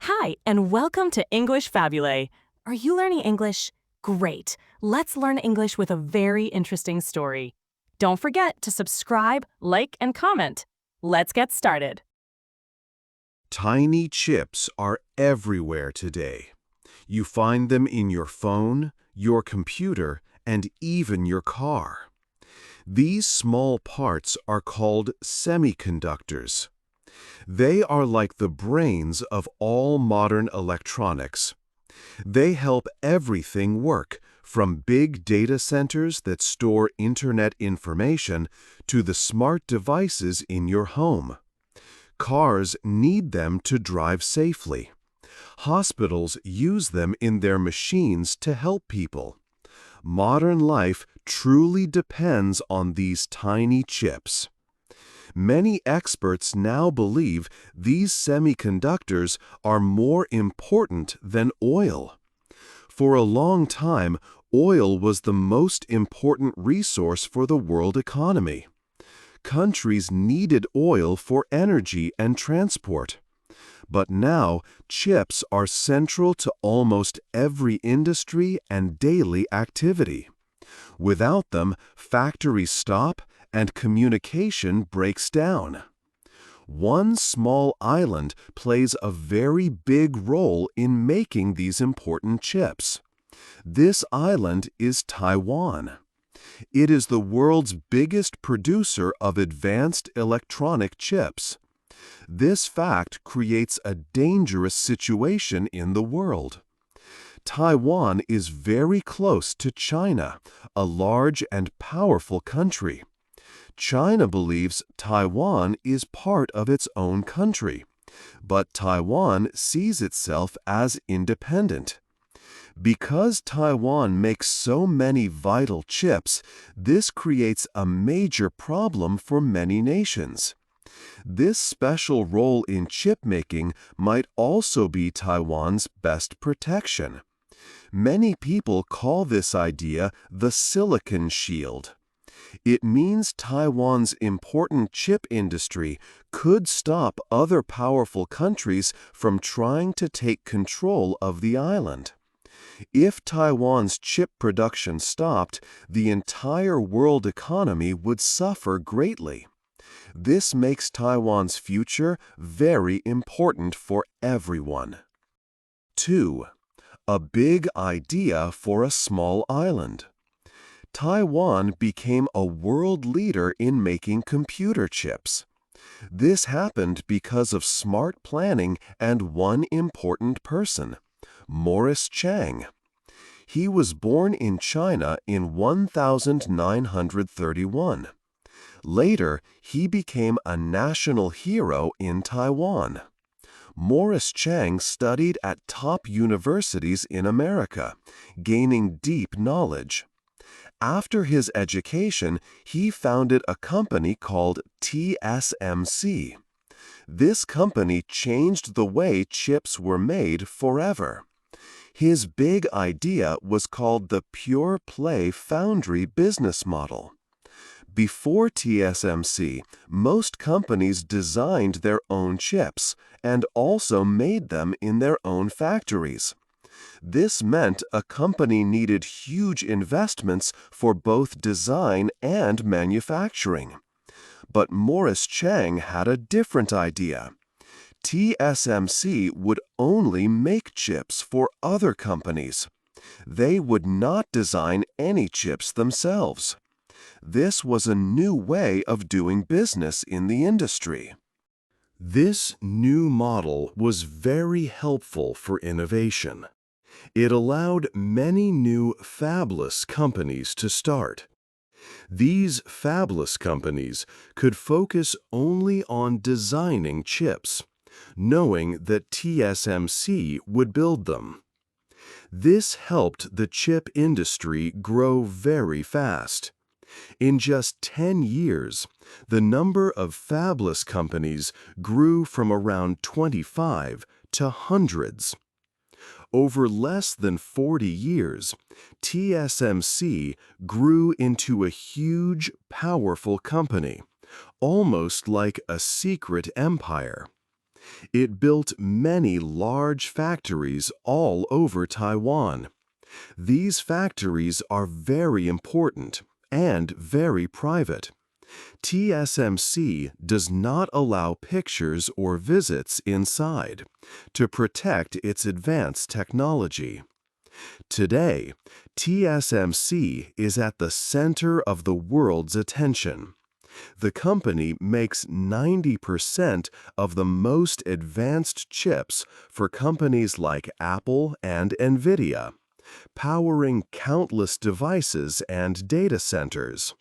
Hi, and welcome to English-Fabule. Are you learning English? Great. Let's learn English with a very interesting story. Don't forget to subscribe, like, and comment. Let's get started. Tiny chips are everywhere today. You find them in your phone, your computer, and even your car. These small parts are called semiconductors. They are like the brains of all modern electronics. They help everything work, from big data centers that store internet information to the smart devices in your home. Cars need them to drive safely. Hospitals use them in their machines to help people. Modern life truly depends on these tiny chips. Many experts now believe these semiconductors are more important than oil. For a long time, oil was the most important resource for the world economy. Countries needed oil for energy and transport. But now, chips are central to almost every industry and daily activity. Without them, factories stop and communication breaks down. One small island plays a very big role in making these important chips. This island is Taiwan. It is the world's biggest producer of advanced electronic chips. This fact creates a dangerous situation in the world. Taiwan is very close to China, a large and powerful country. China believes Taiwan is part of its own country, but Taiwan sees itself as independent. Because Taiwan makes so many vital chips, this creates a major problem for many nations. This special role in chip making might also be Taiwan's best protection. Many people call this idea the silicon shield. It means Taiwan's important chip industry could stop other powerful countries from trying to take control of the island. If Taiwan's chip production stopped, the entire world economy would suffer greatly. This makes Taiwan's future very important for everyone. 2. A big idea for a small island. Taiwan became a world leader in making computer chips. This happened because of smart planning and one important person, Morris Chang. He was born in China in 1931. Later, he became a national hero in Taiwan. Morris Chang studied at top universities in America, gaining deep knowledge. After his education, he founded a company called TSMC. This company changed the way chips were made forever. His big idea was called the pure play foundry business model. Before TSMC, most companies designed their own chips and also made them in their own factories. This meant a company needed huge investments for both design and manufacturing. But Morris Chang had a different idea. TSMC would only make chips for other companies. They would not design any chips themselves. This was a new way of doing business in the industry. This new model was very helpful for innovation. It allowed many new fabless companies to start. These fabless companies could focus only on designing chips, knowing that TSMC would build them. This helped the chip industry grow very fast. In just 10 years, the number of fabless companies grew from around 25 to hundreds. Over less than 40 years, TSMC grew into a huge, powerful company, almost like a secret empire. It built many large factories all over Taiwan. These factories are very important and very private. TSMC does not allow pictures or visits inside to protect its advanced technology. Today, TSMC is at the center of the world's attention. The company makes 90% of the most advanced chips for companies like Apple and Nvidia, powering countless devices and data centers.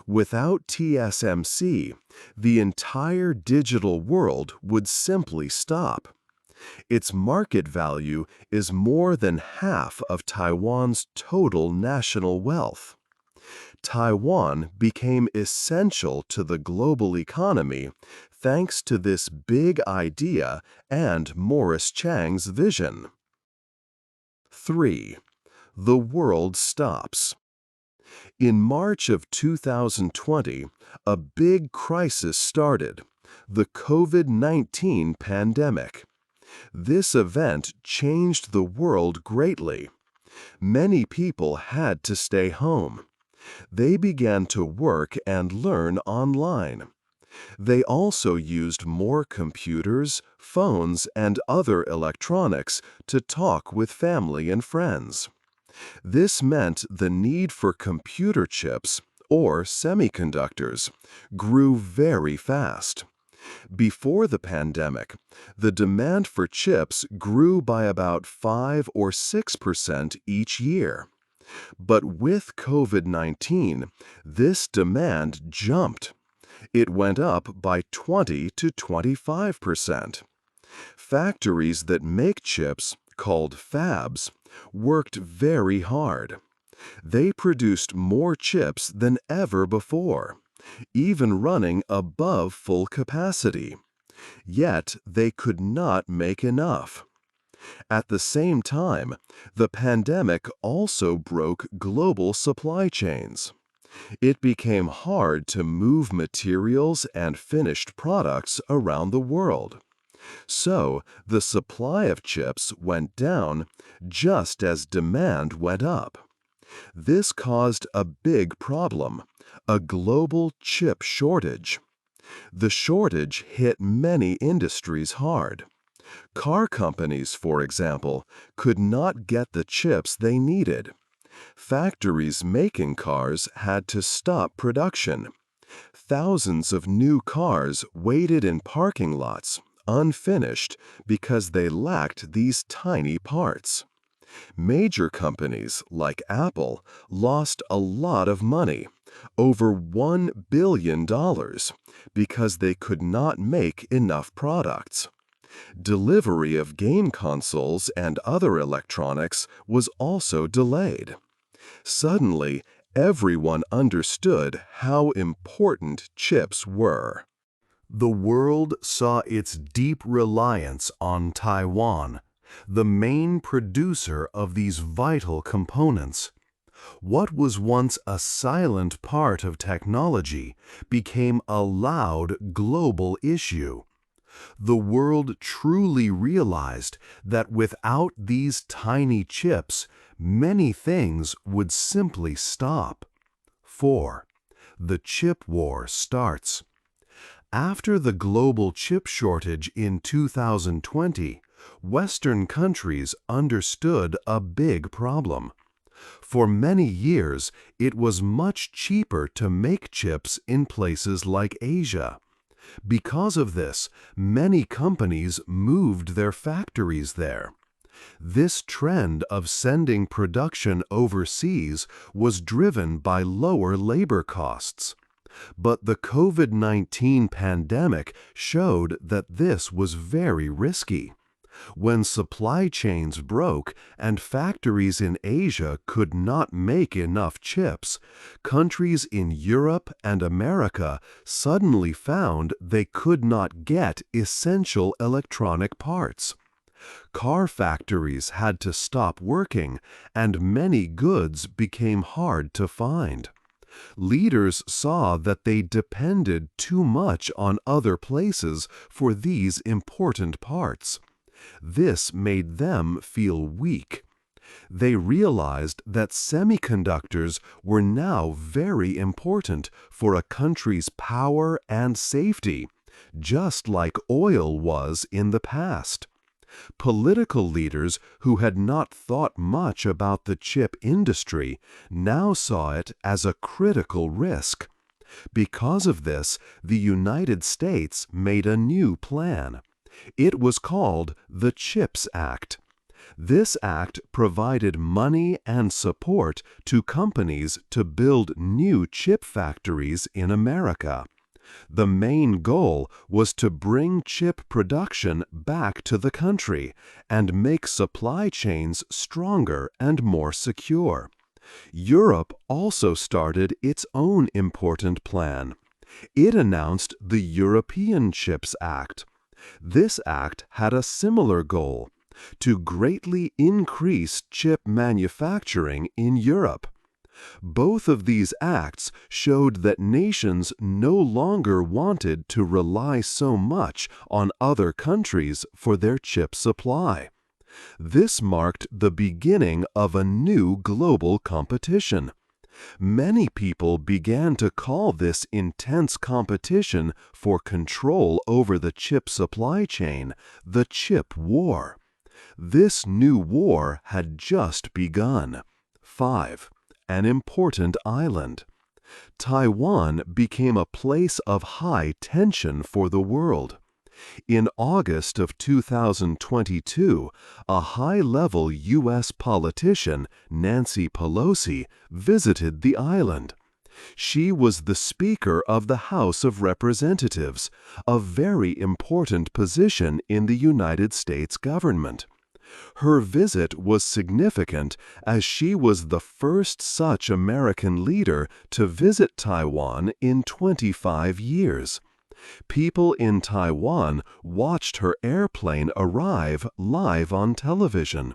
Without TSMC, the entire digital world would simply stop. Its market value is more than half of Taiwan's total national wealth. Taiwan became essential to the global economy thanks to this big idea and Morris Chang's vision. 3. The world stops. In March of 2020, a big crisis started, the COVID-19 pandemic. This event changed the world greatly. Many people had to stay home. They began to work and learn online. They also used more computers, phones, and other electronics to talk with family and friends. This meant the need for computer chips, or semiconductors, grew very fast. Before the pandemic, the demand for chips grew by about 5 or 6% each year. But with COVID-19, this demand jumped. It went up by 20 to 25%. Factories that make chips, called fabs, worked very hard. They produced more chips than ever before, even running above full capacity. Yet they could not make enough. At the same time, the pandemic also broke global supply chains. It became hard to move materials and finished products around the world. So, the supply of chips went down just as demand went up. This caused a big problem, a global chip shortage. The shortage hit many industries hard. Car companies, for example, could not get the chips they needed. Factories making cars had to stop production. Thousands of new cars waited in parking lots, unfinished, because they lacked these tiny parts. Major companies like Apple lost a lot of money, over $1 billion, because they could not make enough products. Delivery of game consoles and other electronics was also delayed. Suddenly, everyone understood how important chips were. The world saw its deep reliance on Taiwan, the main producer of these vital components. What was once a silent part of technology became a loud global issue. The world truly realized that without these tiny chips, many things would simply stop. 4. The chip war starts. After the global chip shortage in 2020, Western countries understood a big problem. For many years, it was much cheaper to make chips in places like Asia. Because of this, many companies moved their factories there. This trend of sending production overseas was driven by lower labor costs. But the COVID-19 pandemic showed that this was very risky. When supply chains broke and factories in Asia could not make enough chips, countries in Europe and America suddenly found they could not get essential electronic parts. Car factories had to stop working, and many goods became hard to find. Leaders saw that they depended too much on other places for these important parts. This made them feel weak. They realized that semiconductors were now very important for a country's power and safety, just like oil was in the past. Political leaders who had not thought much about the chip industry now saw it as a critical risk. Because of this, the United States made a new plan. It was called the CHIPS Act. This act provided money and support to companies to build new chip factories in America. The main goal was to bring chip production back to the country and make supply chains stronger and more secure. Europe also started its own important plan. It announced the European Chips Act. This act had a similar goal: to greatly increase chip manufacturing in Europe. Both of these acts showed that nations no longer wanted to rely so much on other countries for their chip supply. This marked the beginning of a new global competition. Many people began to call this intense competition for control over the chip supply chain the chip war. This new war had just begun. 5. An important island. Taiwan became a place of high tension for the world. In August of 2022, a high-level U.S. politician, Nancy Pelosi, visited the island. She was the Speaker of the House of Representatives, a very important position in the United States government. Her visit was significant as she was the first such American leader to visit Taiwan in 25 years. People in Taiwan watched her airplane arrive live on television.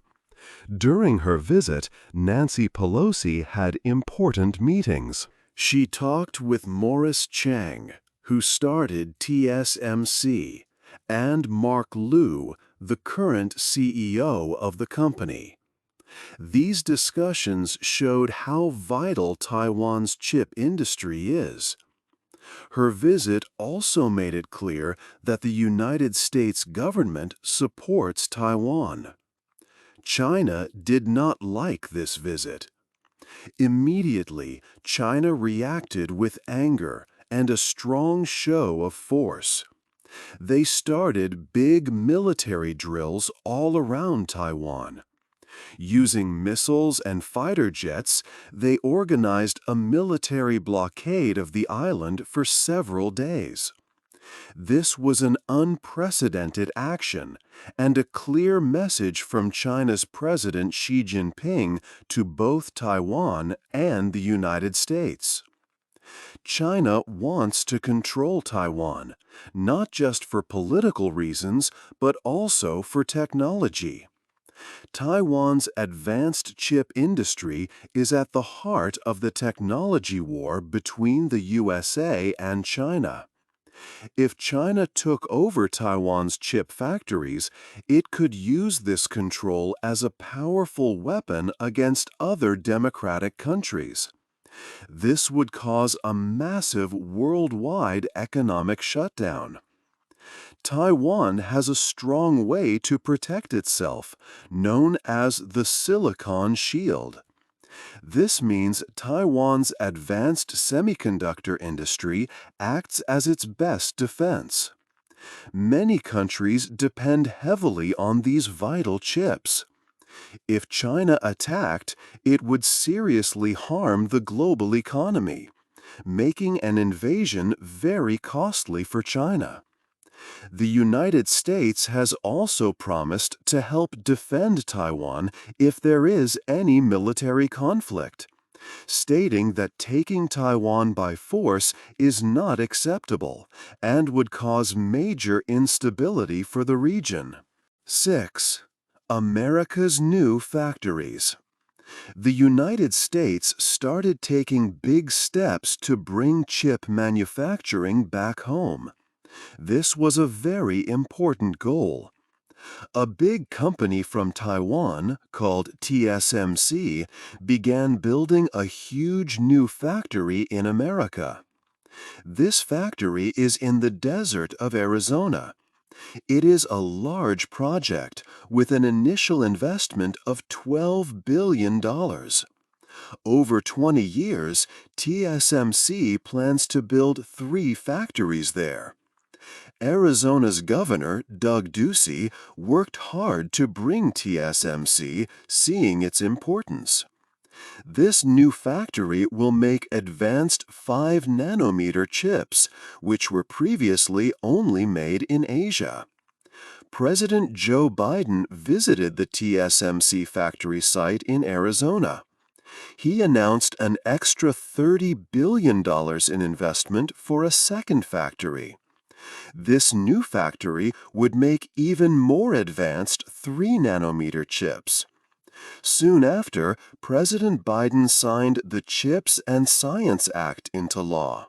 During her visit, Nancy Pelosi had important meetings. She talked with Morris Chang, who started TSMC, and Mark Liu, the current CEO of the company. These discussions showed how vital Taiwan's chip industry is. Her visit also made it clear that the United States government supports Taiwan. China did not like this visit. Immediately, China reacted with anger and a strong show of force. They started big military drills all around Taiwan. Using missiles and fighter jets, they organized a military blockade of the island for several days. This was an unprecedented action and a clear message from China's President Xi Jinping to both Taiwan and the United States. China wants to control Taiwan, not just for political reasons, but also for technology. Taiwan's advanced chip industry is at the heart of the technology war between the USA and China. If China took over Taiwan's chip factories, it could use this control as a powerful weapon against other democratic countries. This would cause a massive worldwide economic shutdown. Taiwan has a strong way to protect itself, known as the Silicon Shield. This means Taiwan's advanced semiconductor industry acts as its best defense. Many countries depend heavily on these vital chips. If China attacked, it would seriously harm the global economy, making an invasion very costly for China. The United States has also promised to help defend Taiwan if there is any military conflict, stating that taking Taiwan by force is not acceptable and would cause major instability for the region. 6. America's new factories. The United States started taking big steps to bring chip manufacturing back home. This was a very important goal. A big company from Taiwan, called TSMC, began building a huge new factory in America. This factory is in the desert of Arizona. It is a large project with an initial investment of $12 billion. Over 20 years, TSMC plans to build 3 factories there. Arizona's governor, Doug Ducey, worked hard to bring TSMC, seeing its importance. This new factory will make advanced 5-nanometer chips, which were previously only made in Asia. President Joe Biden visited the TSMC factory site in Arizona. He announced an extra $30 billion in investment for a second factory. This new factory would make even more advanced 3-nanometer chips. Soon after, President Biden signed the CHIPS and Science Act into law.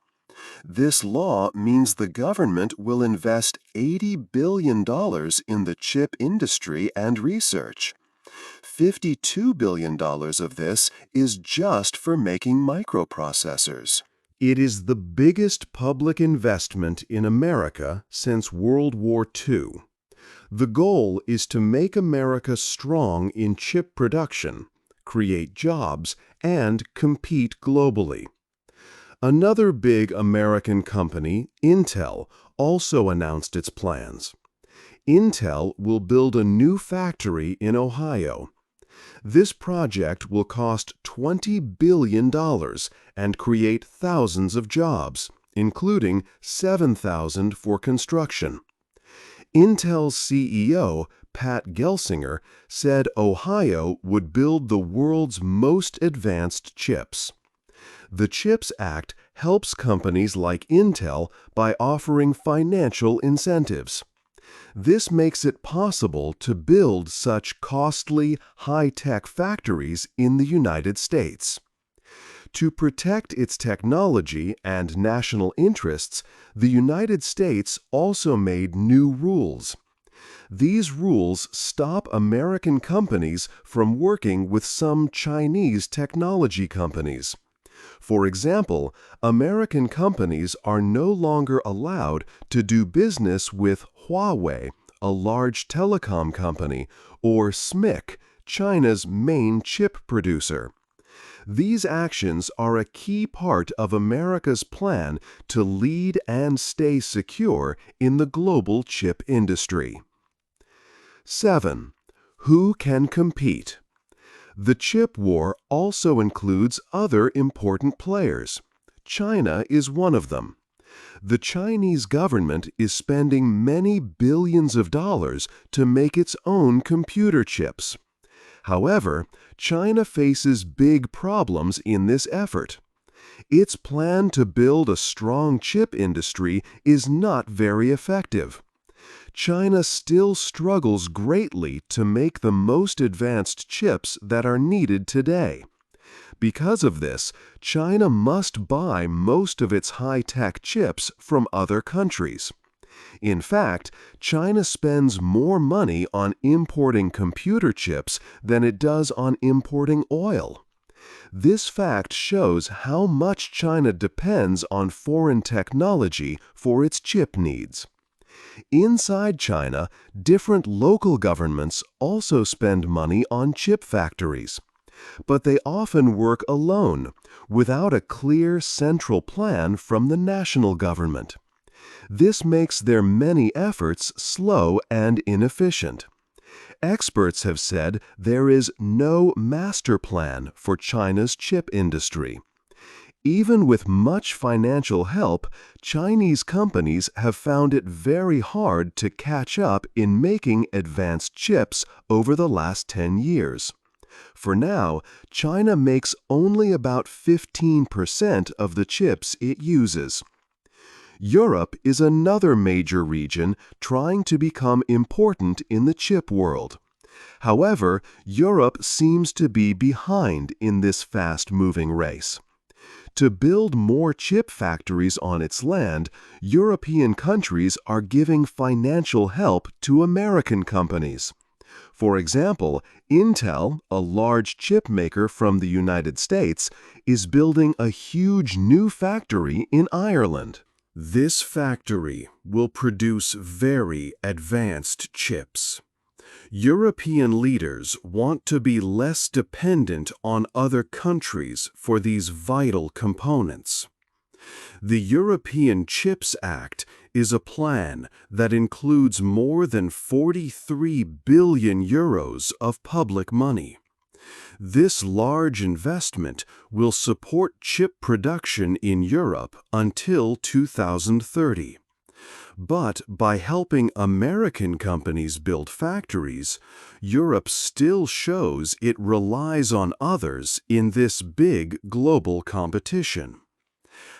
This law means the government will invest $80 billion in the chip industry and research. $52 billion of this is just for making microprocessors. It is the biggest public investment in America since World War II. The goal is to make America strong in chip production, create jobs, and compete globally. Another big American company, Intel, also announced its plans. Intel will build a new factory in Ohio. This project will cost $20 billion and create thousands of jobs, including 7,000 for construction. Intel's CEO, Pat Gelsinger, said Ohio would build the world's most advanced chips. The CHIPS Act helps companies like Intel by offering financial incentives. This makes it possible to build such costly, high-tech factories in the United States. To protect its technology and national interests, the United States also made new rules. These rules stop American companies from working with some Chinese technology companies. For example, American companies are no longer allowed to do business with Huawei, a large telecom company, or SMIC, China's main chip producer. These actions are a key part of America's plan to lead and stay secure in the global chip industry. 7. Who can compete? The chip war also includes other important players. China is one of them. The Chinese government is spending many billions of dollars to make its own computer chips. However, China faces big problems in this effort. Its plan to build a strong chip industry is not very effective. China still struggles greatly to make the most advanced chips that are needed today. Because of this, China must buy most of its high-tech chips from other countries. In fact, China spends more money on importing computer chips than it does on importing oil. This fact shows how much China depends on foreign technology for its chip needs. Inside China, different local governments also spend money on chip factories. But they often work alone, without a clear central plan from the national government. This makes their many efforts slow and inefficient. Experts have said there is no master plan for China's chip industry. Even with much financial help, Chinese companies have found it very hard to catch up in making advanced chips over the last 10 years. For now, China makes only about 15% of the chips it uses. Europe is another major region trying to become important in the chip world. However, Europe seems to be behind in this fast-moving race. To build more chip factories on its land, European countries are giving financial help to American companies. For example, Intel, a large chip maker from the United States, is building a huge new factory in Ireland. This factory will produce very advanced chips. European leaders want to be less dependent on other countries for these vital components. The European Chips Act is a plan that includes more than 43 billion euros of public money. This large investment will support chip production in Europe until 2030. But by helping American companies build factories, Europe still shows it relies on others in this big global competition.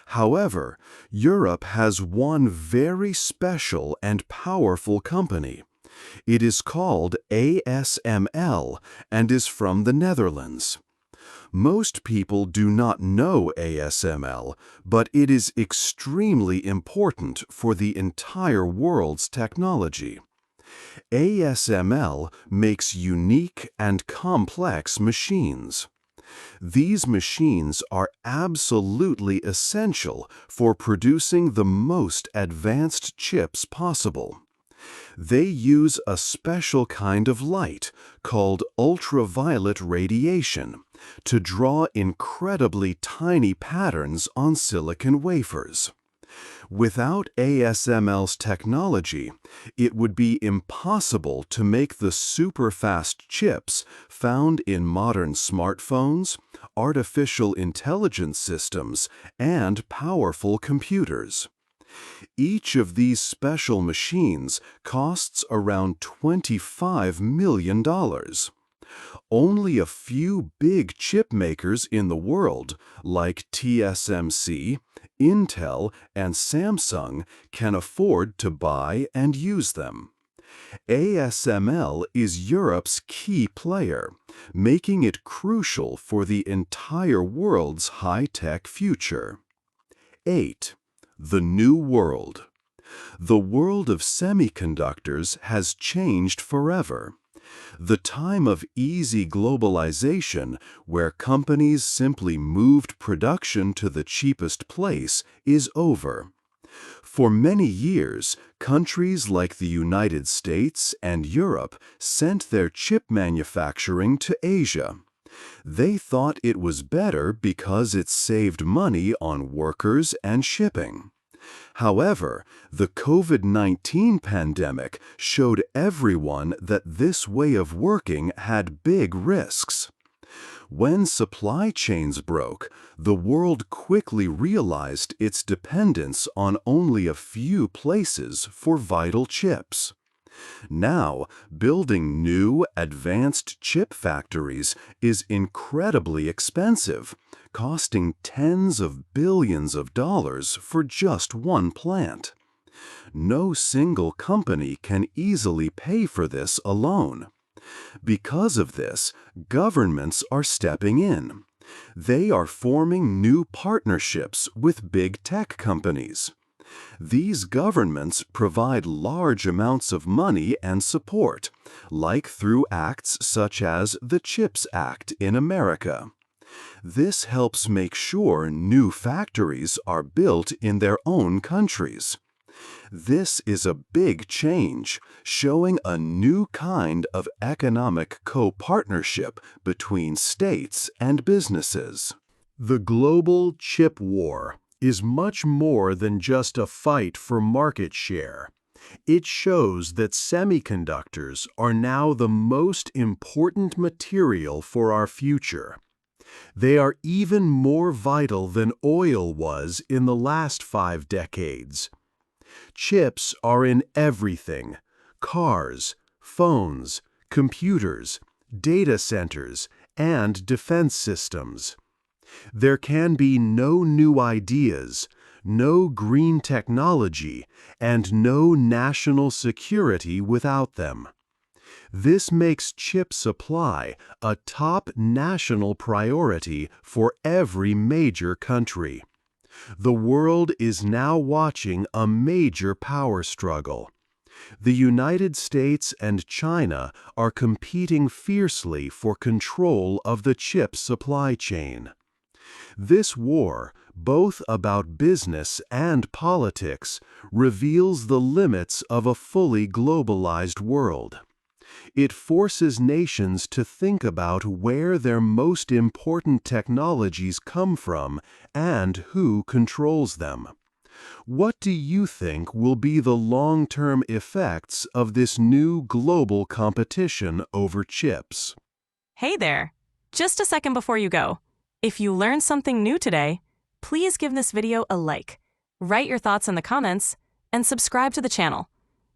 However, Europe has one very special and powerful company. It is called ASML and is from the Netherlands. Most people do not know ASML, but it is extremely important for the entire world's technology. ASML makes unique and complex machines. These machines are absolutely essential for producing the most advanced chips possible. They use a special kind of light called ultraviolet radiation to draw incredibly tiny patterns on silicon wafers. Without ASML's technology, it would be impossible to make the super-fast chips found in modern smartphones, artificial intelligence systems, and powerful computers. Each of these special machines costs around $25 million. Only a few big chip makers in the world, like TSMC, Intel, and Samsung, can afford to buy and use them. ASML is Europe's key player, making it crucial for the entire world's high-tech future. 8. The New World. The world of semiconductors has changed forever. The time of easy globalization, where companies simply moved production to the cheapest place, is over. For many years, countries like the United States and Europe sent their chip manufacturing to Asia. They thought it was better because it saved money on workers and shipping. However, the COVID-19 pandemic showed everyone that this way of working had big risks. When supply chains broke, the world quickly realized its dependence on only a few places for vital chips. Now, building new, advanced chip factories is incredibly expensive, costing tens of billions of dollars for just one plant. No single company can easily pay for this alone. Because of this, governments are stepping in. They are forming new partnerships with big tech companies. These governments provide large amounts of money and support, like through acts such as the CHIPS Act in America. This helps make sure new factories are built in their own countries. This is a big change, showing a new kind of economic co-partnership between states and businesses. The global chip war is much more than just a fight for market share. It shows that semiconductors are now the most important material for our future. They are even more vital than oil was in the last 5 decades. Chips are in everything: cars, phones, computers, data centers, and defense systems. There can be no new ideas, no green technology, and no national security without them. This makes chip supply a top national priority for every major country. The world is now watching a major power struggle. The United States and China are competing fiercely for control of the chip supply chain. This war, both about business and politics, reveals the limits of a fully globalized world. It forces nations to think about where their most important technologies come from and who controls them. What do you think will be the long-term effects of this new global competition over chips? Hey there! Just a second before you go. If you learned something new today, please give this video a like, write your thoughts in the comments, and subscribe to the channel.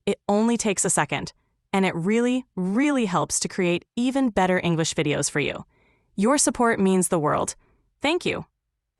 It only takes a second, and it really, really helps to create even better English videos for you. Your support means the world. Thank you.